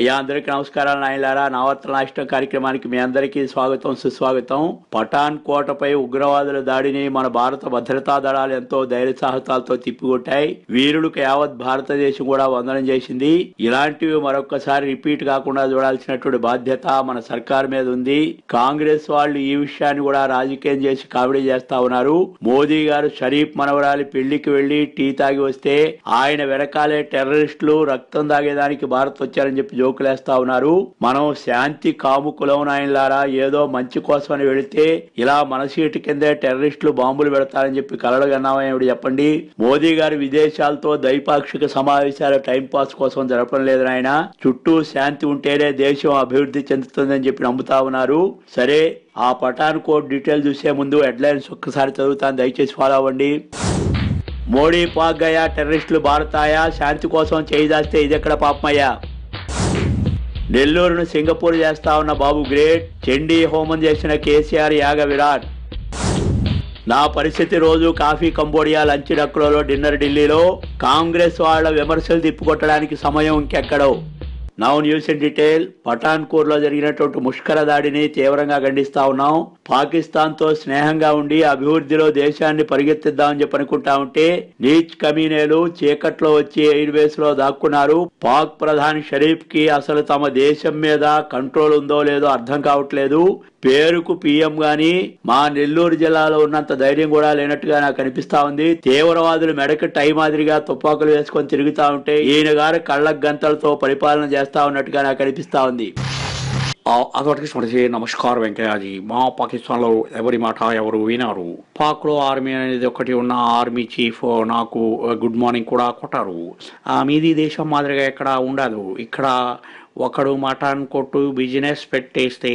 అయ్యా అందరికీ నమస్కారాలు నాయలారా. నవరత్న రాష్ట్ర కార్యక్రమానికి మీ అందరికీ స్వాగతం సుస్వాగతం. పఠాన్ కోటపై ఉగ్రవాదుల దాడిని మన భారత భద్రతా దళాలు ఎంతో ధైర్య సాహసాలతో తిప్పికొట్టాయి. వీరులకు యావత్ భారతదేశం కూడా వందనం చేసింది. ఇలాంటివి మరొక్కసారి రిపీట్ కాకుండా చూడాల్సినటువంటి బాధ్యత మన సర్కార్ మీద ఉంది. కాంగ్రెస్ వాళ్ళు ఈ విషయాన్ని కూడా రాజకీయం చేసి కామెడీ చేస్తా ఉన్నారు. మోదీ గారు షరీఫ్ మనవరాలి పెళ్లికి వెళ్లి టీ తాగి వస్తే ఆయన వెనకాలే టెర్రరిస్టులు రక్తం తాగేదానికి భారత్ వచ్చారని చెప్పి జోకులేస్తా ఉన్నారు. మనం శాంతి కాముకులం నాయనలారా. ఏదో మంచి కోసమని వెళితే ఇలా మన సీటు కిందే టెర్రరిస్టులు బాంబులు పెడతారని చెప్పి కలలు కన్నామని చెప్పండి. మోదీ గారు విదేశాలతో ద్వైపాక్షిక సమావేశాలు టైం పాస్ కోసం జరపడం లేదు నాయన. చుట్టూ శాంతి ఉంటేనే దేశం అభివృద్ధి చెందుతుందని చెప్పి నమ్ముతా ఉన్నారు. సరే, ఆ పఠాన్ కోట్ డీటెయిల్ చూసే ముందు హెడ్లైన్స్ ఒక్కసారి చదువుతాను, దయచేసి ఫాలో అవ్వండి. మోడీ పాక్ గయా, టెర్రరిస్టులు భారతాయా, శాంతి కోసం చేయిదాస్తే ఇదెక్కడ పాపమయ్యా. నెల్లూరును సింగపూర్ చేస్తా ఉన్న బాబు గ్రేట్. చండీ హోమం చేసిన కేసీఆర్ యాగ విరాట్. నా పరిస్థితి రోజు కాఫీ కంబోడియా, లంచ్ డక్కులలో, డిన్నర్ ఢిల్లీలో. కాంగ్రెస్ వాళ్ళ విమర్శలు తిప్పుకొట్టడానికి సమయం ఇంకెక్కడో. Now news in detail. Pathankot లో జరిగినటువంటి ముష్కర దాడిని తీవ్రంగా ఖండిస్తా ఉన్నాం. పాకిస్తాన్ తో స్నేహంగా ఉండి అభివృద్ధిలో దేశాన్ని పరిగెత్తిద్దామని చెప్పి అనుకుంటా ఉంటే నీచ్ కమీనేలు చీకట్లో వచ్చి ఎయిర్ బేస్ లో దాక్కున్నారు. పాక్ ప్రధాని షరీఫ్ కి అసలు తమ దేశం మీద కంట్రోల్ ఉందో లేదో అర్థం కావట్లేదు. పేరుకు పిఎం గాని మా నెల్లూరు జిల్లాలో ఉన్నంత ధైర్యం కూడా లేనట్టుగా నాకు అనిపిస్తా ఉంది. తీవ్రవాదులు మెడకు టై మాదిరిగా తుపాకులు వేసుకొని తిరుగుతా ఉంటే ఈయన గారు కళ్ళ గంతలతో పరిపాలన చేస్తా ఉన్నట్టుగా నాకు అనిపిస్తా ఉంది. అదొకటి స్మృతి. నమస్కారం వెంకయ్యజీ. మా పాకిస్తాన్లో ఎవరి మాట ఎవరు వినారు. పాక్లో ఆర్మీ అనేది ఒకటి ఉన్న ఆర్మీ చీఫ్ నాకు గుడ్ మార్నింగ్ కూడా కొట్టారు. మీది దేశం మాదిరిగా ఇక్కడ ఉండదు. ఇక్కడ ఒకడు మటన్ కొట్టు బిజినెస్ పెట్టేస్తే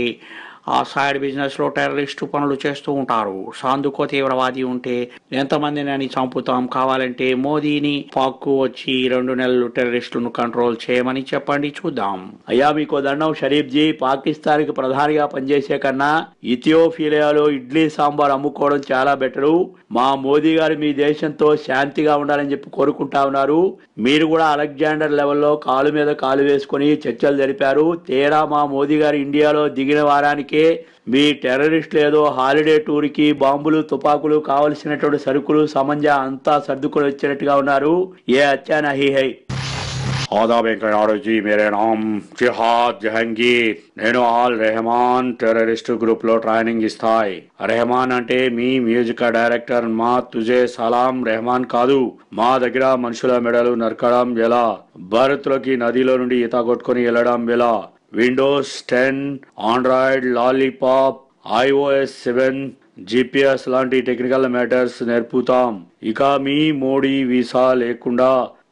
ఆ సైడ్ బిజినెస్లో టెర్రరిస్టు పనులు చేస్తూ ఉంటారు. సాందుకో తీవ్రవాది ఉంటే ఎంతమందిని చంపుతాం. కావాలంటే మోదీని పాక్కు వచ్చి 2 నెలలు టెర్రరిస్టులను కంట్రోల్ చేయమని చెప్పండి, చూద్దాం. అయ్యా మీకు దండం షరీఫ్ జీ. పాకిస్తాన్ కి ప్రధానిగా పనిచేసే కన్నా ఇథియోపియాలో ఇడ్లీ సాంబార్ అమ్ముకోవడం చాలా బెటరు. మా మోదీ గారు మీ దేశంతో శాంతిగా ఉండాలని చెప్పి కోరుకుంటా ఉన్నారు. మీరు కూడా అలెగ్జాండర్ లెవెల్లో కాలు మీద కాలు వేసుకుని చర్చలు జరిపారు. తీరా మా మోదీ గారు ఇండియాలో దిగిన వారానికే మీ టెర్రరిస్టులు ఏదో హాలిడే టూర్ కి బాంబులు, తుపాకులు, కావలసినటువంటి సరుకులు, సమంజా అంతా సర్దుకుని వచ్చినట్టుగా ఉన్నారు. ఏ అచ్చా నహీ హై. ఆదాబ్ వెంకయ్యజీ. మేరే నామ్ జిహాద్ జహంగీర్. నేను ఆల్ రెహమాన్ టెర్రరిస్ట్ గ్రూప్ లో ట్రైనింగ్ ఇస్తాయి. రెహమాన్ అంటే మీ మ్యూజిక్ డైరెక్టర్. మా తుజే సలాం రెహమాన్ కాదు. మా దగ్గర మనుషుల మెడలు నరకడం ఎలా, భారత్ లోకి నదిలో నుండి ఈత కొట్టుకుని వెళ్ళడం ఎలా, Windows 10, Android, lollipop, iOS 7, GPS లాంటి టెక్నికల్ మ్యాటర్స్ నేర్పుతాం. ఇక మీ మోడీ వీసా లేకుండా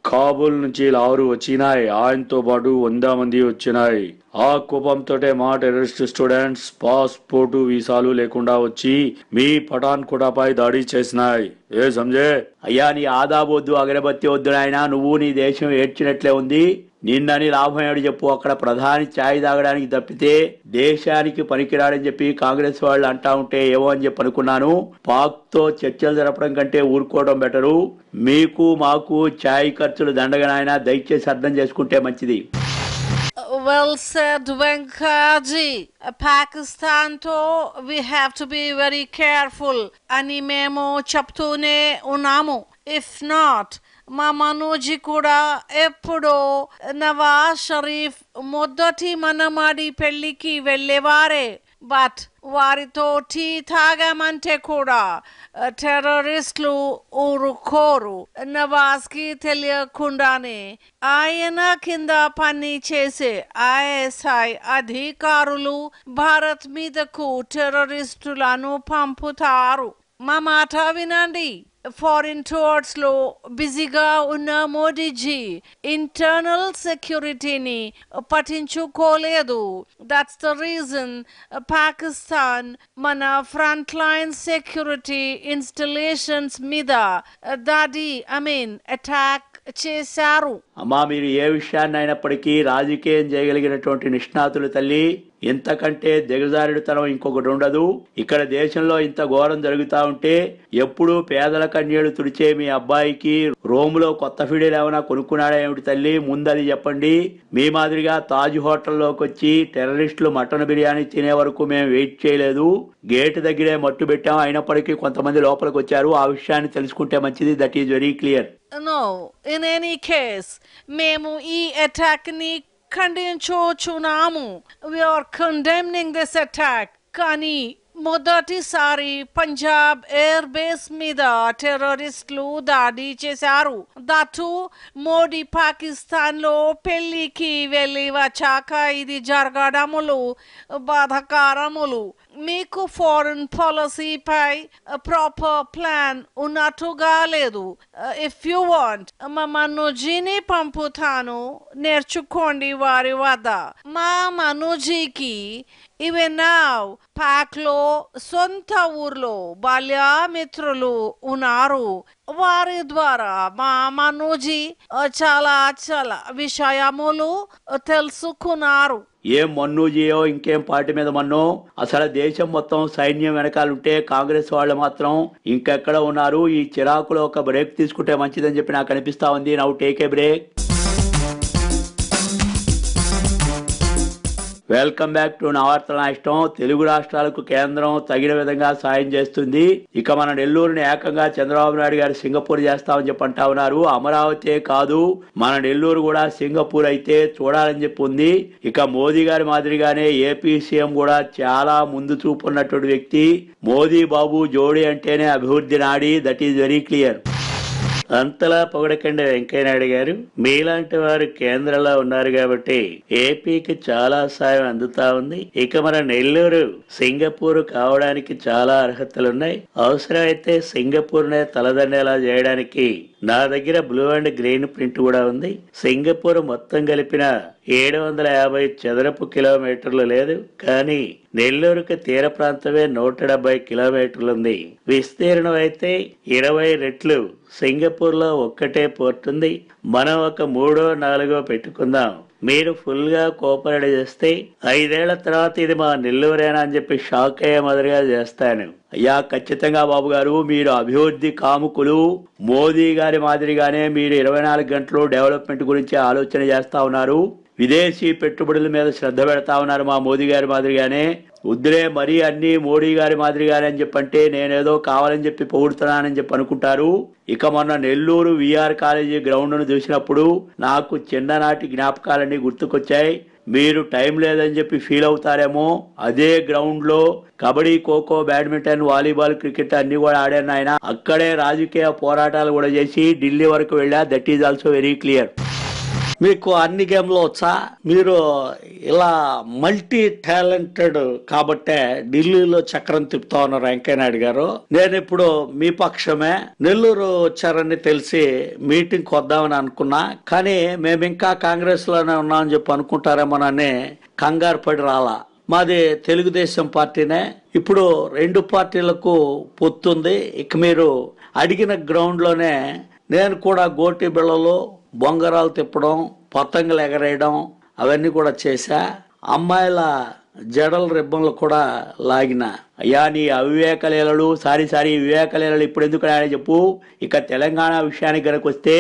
కాబూల్ నుంచి లాహోరు వచ్చినాయి. ఆయనతో పాటు 100 మంది వచ్చినాయి. ఆ కోపంతోటే మా టెర్రరిస్ట్ స్టూడెంట్స్ పాస్పోర్టు వీసాలు లేకుండా వచ్చి మీ పఠాన్ కోటపై దాడి చేసినాయి. ఏ సంజే. అయ్యా నీ ఆదాబొద్దు, అగరబత్తి వద్దు నాయన. నువ్వు నీ దేశం ఏడ్చినట్లే ఉంది. నిన్నని లాభం ఏడు చెప్పు. అక్కడ ప్రధాని ఛాయ్ తాగడానికి తప్పితే దేశానికి పనికిరాడని చెప్పి కాంగ్రెస్ వాళ్ళు అంటా ఉంటే ఏమో అని చెప్పి అనుకున్నాను. పాక్ తో చర్చలు జరపడం కంటే ఊరుకోవడం బెటరు. మీకు మాకు ఛాయ్ ఖర్చులు దండగనాయన, దయచేసి అర్థం చేసుకుంటే మంచిది. Well said, Venkaji. Pakistan to we have to be very careful. అని మేము చెప్తూనే ఉన్నాము. If not, మా మనోజీ కూడా ఎప్పుడో నవాజ్ షరీఫ్ మొదటి మనమాడి పెళ్లికి వెళ్ళేవారే. బట్ వారితో టీ తాగామంటే కూడా టెర్రరిస్టులు ఊరుకోరు. నవాజ్ కి తెలియకుండానే ఆయన కింద పని చేసే ISI అధికారులు భారత్ మీదకు టెర్రరిస్టులను పంపుతారు. మా మాట వినండి. ఫారిన్ టూర్స్ లో బిజీగా ఉన్న మోడీజీ ఇంటర్నల్ సెక్యూరిటీని పట్టించుకోలేదు. దట్స్ ద రీజన్ పాకిస్తాన్ మన ఫ్రంట్ లైన్ సెక్యూరిటీ ఇన్స్టలేషన్స్ మీద అటాక్ చేశారు. అమ్మా మీరు ఏ విషయాన్ని అయినప్పటికీ రాజకీయం చేయగలిగినటువంటి నిష్ణాతులు తల్లి. ఇంతకంటే దిగజారుడుతనం ఇంకొకటి ఉండదు. ఇక్కడ దేశంలో ఇంత ఘోరం జరుగుతా ఉంటే ఎప్పుడూ పేదల కన్నీళ్లు తుడిచే మీ అబ్బాయికి రోములో కొత్త ఫిడీలు ఏమైనా కొనుక్కున్నాడా ఏమిటి తల్లి? ముందది చెప్పండి. మీ మాదిరిగా తాజ్ హోటల్లోకి వచ్చి టెర్రరిస్టులు మటన్ బిర్యానీ తినే వరకు మేము వెయిట్ చేయలేదు. గేట్ దగ్గరే మట్టు పెట్టాం. అయినప్పటికీ కొంతమంది లోపలికి వచ్చారు. ఆ విషయాన్ని తెలుసుకుంటే మంచిది. That is very clear. No, in any case, మేము ఈ attack ని ఖండించుచున్నాము. We are condemning this attack. కానీ మొదటిసారి పంజాబ్ ఎయిర్ బేస్ మీద టెర్రరిస్టులు దాడి చేశారు. దట్టు మోడీ పాకిస్తాన్ లో పెళ్లికి వెళ్ళి వచ్చాక ఇది జరగడములు బాధాకరములు. మీకు ఫారెన్ పాలసీపై ప్రాపర్ ప్లాన్ ఉన్నట్టుగా లేదు. ఇఫ్ యు వాంట్ మా మనోజీని పంపుతాను, నేర్చుకోండి వారి వద్ద. మా మనోజీకి ఈవెన్ నౌ పాక్ లో సొంత ఊర్లో బాల్యమిత్రులు ఉన్నారు. వారి ద్వారా మా మనోజీ చాలా చాలా విషయములు తెలుసుకున్నారు. ఏం మన్నూజీయో ఇంకేం పార్టీ మీద మన్నో. అసలు దేశం మొత్తం సైన్యం వెనకాలంటే కాంగ్రెస్ వాళ్ళు మాత్రం ఇంకెక్కడ ఉన్నారు? ఈ చిరాకులో ఒక బ్రేక్ తీసుకుంటే మంచిదని చెప్పి నాకు అనిపిస్తా ఉంది. Now take a break. Welcome back to నవార్తల ఇష్టం. తెలుగు రాష్ట్రాలకు కేంద్రం తగిన విధంగా సాయం చేస్తుంది. ఇక మన నెల్లూరుని ఏకంగా చంద్రబాబు నాయుడు గారు సింగపూర్ చేస్తామని చెప్పి అంటా ఉన్నారు. అమరావతి కాదు, మన నెల్లూరు కూడా సింగపూర్ అయితే చూడాలని చెప్పి ఉంది. ఇక మోదీ గారి మాదిరిగానే ఏపీ సీఎం కూడా చాలా ముందు చూపు ఉన్నటువంటి వ్యక్తి. మోదీ బాబు జోడీ అంటేనే అభివృద్ధి నాడి. That is very clear. అంతలా పొగడకండి వెంకయ్యనాయుడు గారు. మీలాంటి వారు కేంద్రంలో ఉన్నారు కాబట్టి ఏపీకి చాలా సాయం అందుతా ఉంది. ఇక మన నెల్లూరు సింగపూర్ కావడానికి చాలా అర్హతలున్నాయి. అవసరమైతే సింగపూర్ నే తలదండేలా చేయడానికి నా దగ్గర బ్లూ అండ్ గ్రీన్ ప్రింట్ కూడా ఉంది. సింగపూర్ మొత్తం కలిపిన 750 చదరపు కిలోమీటర్లు లేదు, కానీ నెల్లూరుకి తీర ప్రాంతమే 170 కిలోమీటర్లు ఉంది. విస్తీర్ణం అయితే 20 రెట్లు సింగపూర్ లో ఒక్కటే పోర్ట్ ఉంది. మనం ఒక 3 4 పెట్టుకుందాం. మీరు ఫుల్ గా కోఆపరేట్ చేస్తే 5 ఏళ్ల తర్వాత ఇది మా నెల్లూరేనా అని చెప్పి షాక్ అయ్యే మాదిరిగా చేస్తాను. అయ్యా ఖచ్చితంగా బాబు గారు, మీరు అభివృద్ధి కాముకులు. మోదీ గారి మాదిరిగానే మీరు 24 గంటలు డెవలప్మెంట్ గురించి ఆలోచన చేస్తా ఉన్నారు. విదేశీ పెట్టుబడుల మీద శ్రద్ధ పెడతా ఉన్నారు మా మోదీ గారి మాదిరిగానే. వద్దులే మరీ అన్ని మోడీ గారి మాదిరిగానే అని చెప్పంటే నేనేదో కావాలని చెప్పి పొగుడుతున్నానని చెప్పి అనుకుంటారు. ఇక మొన్న నెల్లూరు విఆర్ కాలేజీ గ్రౌండ్ ను చూసినప్పుడు నాకు చిన్ననాటి జ్ఞాపకాలన్నీ గుర్తుకొచ్చాయి. మీరు టైం లేదని చెప్పి ఫీల్ అవుతారేమో. అదే గ్రౌండ్ లో kabaddi, kho kho, badminton, volleyball, cricket అన్ని కూడా ఆడాను ఆయన. అక్కడే రాజకీయ పోరాటాలు కూడా చేసి ఢిల్లీ వరకు వెళ్ళా. That is also very clear. మీకు అన్ని గేమ్లో వచ్చా? మీరు ఇలా మల్టీ టాలెంటెడ్ కాబట్టే ఢిల్లీలో చక్రం తిప్పుతా ఉన్నారు వెంకయ్యనాయుడు గారు. నేను ఇప్పుడు మీ పక్షమే. నెల్లూరు వచ్చారని తెలిసి మీటింగ్కి వద్దామని అనుకున్నా, కానీ మేము ఇంకా కాంగ్రెస్ లోనే ఉన్నామని చెప్పి అనుకుంటారేమోనని కంగారు పడి రాలా. మాది తెలుగుదేశం పార్టీనే. ఇప్పుడు 2 పార్టీలకు పొత్తుంది. ఇక మీరు అడిగిన గ్రౌండ్ లోనే నేను కూడా గోటి బిళ్ళలు, బొంగరాలు తిప్పడం, పతంగులు ఎగరేయడం అవన్నీ కూడా చేశా. అమ్మాయిల జడల రిబ్బన్లు కూడా లాగిన. అయ్యా నీ అవివేకలీలలు సారి వివేకలీలలు ఇప్పుడు ఎందుకు చెప్పు. ఇక తెలంగాణ విషయానికి కనుక వస్తే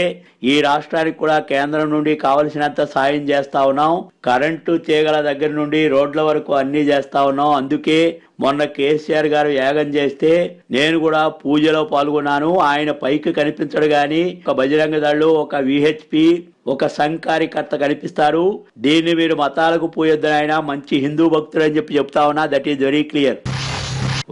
ఈ రాష్ట్రానికి కూడా కేంద్రం నుండి కావలసినంత సాయం చేస్తా ఉన్నాం. కరెంటు తీగల దగ్గర నుండి రోడ్ల వరకు అన్ని చేస్తా ఉన్నాం. అందుకే మొన్న కేసీఆర్ గారు యాగం చేస్తే నేను కూడా పూజలో పాల్గొన్నాను. ఆయన పైకి కనిపించడు గాని ఒక బజరంగ దళ్ళు, ఒక విహెచ్పి, ఒక సంఘ్ కార్యకర్త కనిపిస్తారు. దీన్ని మీరు మతాలకు పోయొద్దని ఆయన మంచి హిందూ భక్తులు అని చెప్పి చెప్తా ఉన్నా. That is very clear.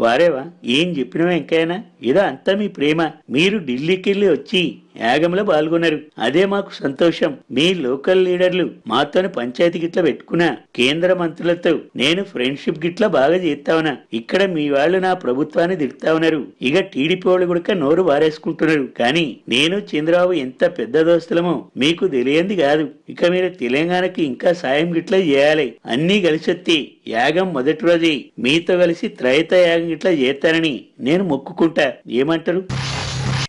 వారేవా ఏం చెప్పినా ఇంకైనా ఇదో అంతా మీ ప్రేమ. మీరు ఢిల్లీకి వెళ్ళి వచ్చి యాగంలో పాల్గొన్నారు, అదే మాకు సంతోషం. మీ లోకల్ లీడర్లు మాతోని పంచాయతీ గిట్లా పెట్టుకున్నా, కేంద్ర మంత్రులతో నేను ఫ్రెండ్షిప్ గిట్లా బాగా చేస్తా ఉన్నా. ఇక్కడ మీ వాళ్ళు నా ప్రభుత్వాన్ని తిడతా ఉన్నారు. ఇక టీడీపీ వాళ్ళు కూడా నోరు వారేసుకుంటున్నారు. కానీ నేను చంద్రబాబు ఎంత పెద్ద దోస్తులమో మీకు తెలియంది కాదు. ఇక మీరు తెలంగాణకి ఇంకా సాయం గిట్లా చేయాలి. అన్నీ కలిసొత్తి యాగం మొదటి రోజే మీతో కలిసి త్రైత యాగం గిట్లా చేస్తానని నేను మొక్కుకుంటా. ఏమంటారు?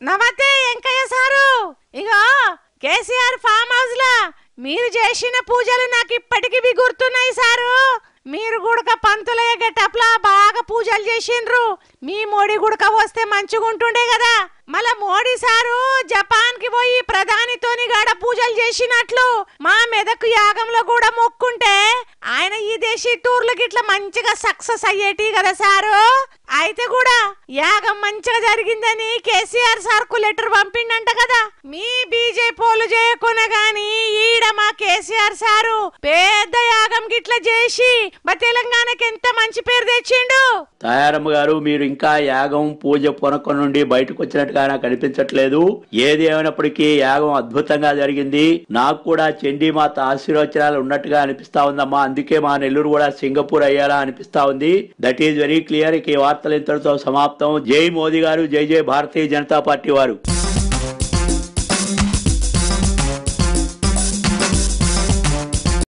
నమస్తే వెంకయ్య సారు. ఇగో కేసీఆర్ ఫామ్ హౌస్ లా మీరు చేసిన పూజలు నాకు ఇప్పటికీ గుర్తున్నాయి సారు. మీరు గుడక పంతులయ్య గెటప్లా బాగా పూజలు చేసిండ్రు. మీ మోడీ గుడక వస్తే మంచిగుంటుండే కదా. మళ్ళా మోడీ సారు జపాన్ కి పోయి ప్రధానితోని గాడ పూజలు చేసినట్లు మా మెదకు యాగంలో కూడా మొక్కుంటే ఆయన ఈ దేశీ టూర్లు గిట్లా మంచిగా సక్సెస్ అయ్యేటి కదా సారు. అయితే కూడా యాగం మంచిగా జరిగిందని కేసీఆర్ సార్ కు లెటర్ పంపిండంట కదా. మీ బీజేపీలు చేయకున్నా గాని ఈడ మా కేసీఆర్ సారు పెద్ద యాగం గిట్లా చేసి మా తెలంగాణకి ఎంత మంచి పేరు తెచ్చిండు. తాయారమ్మ గారు, మీరు ఇంకా యాగం పూజ పొనక నుండి బయటకు వచ్చినట్టుగా నాకు అనిపించట్లేదు. ఏది ఏమైనప్పటికీ యాగం అద్భుతంగా జరిగింది. నాకు కూడా చండీమాత ఆశీర్వచనాలు ఉన్నట్టుగా అనిపిస్తా ఉందమ్మా. అందుకే మా నెల్లూరు కూడా సింగపూర్ అయ్యేలా అనిపిస్తా ఉంది. That is very clear. ఈ వార్తలు ఇంతటితో సమాప్తం. జై మోదీ గారు, జై జై భారతీయ జనతా పార్టీ వారు.